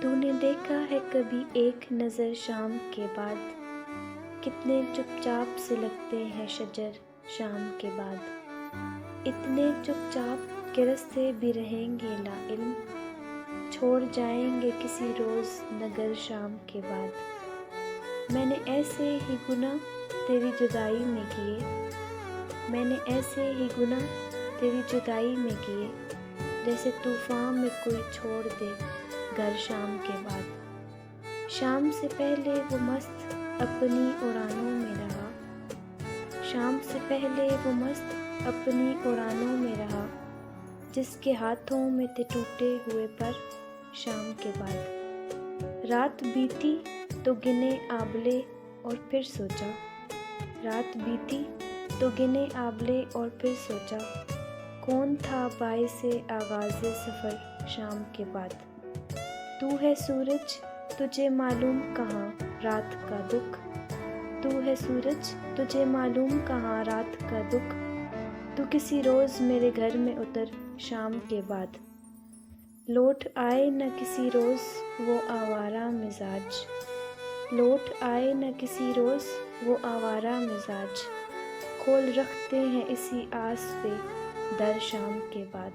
تو نے دیکھا ہے کبھی ایک نظر شام کے بعد، کتنے چپ چاپ سے لگتے ہیں شجر شام کے بعد، اتنے چپ چاپ کہ رستے بھی رہیں گے لا علم، چھوڑ جائیں گے کسی روز نگر شام کے بعد۔ میں نے ایسے ہی گناہ تیری جدائی میں کیے، میں نے ایسے ہی گناہ تیری جدائی میں کیے، جیسے طوفان میں کوئی چھوڑ دے گھر شام کے بعد۔ شام سے پہلے وہ مست اپنی اڑانوں میں رہا، شام سے پہلے وہ مست اپنی اڑانوں میں رہا، جس کے ہاتھوں میں تھے ٹوٹے ہوئے پر شام کے بعد۔ رات بیتی تو گنے آبلے اور پھر سوچا، رات بیتی تو گنے آبلے اور پھر سوچا، کون تھا باعث آغاز سفر شام کے بعد۔ تو ہے سورج تجھے معلوم کہاں رات کا دکھ، تو ہے سورج تجھے معلوم کہاں رات کا دکھ، تو کسی روز میرے گھر میں اتر شام کے بعد۔ لوٹ آئے نہ کسی روز وہ آوارہ مزاج، لوٹ آئے نہ کسی روز وہ آوارہ مزاج، کھول رکھتے ہیں اسی آس پہ در شام کے بعد۔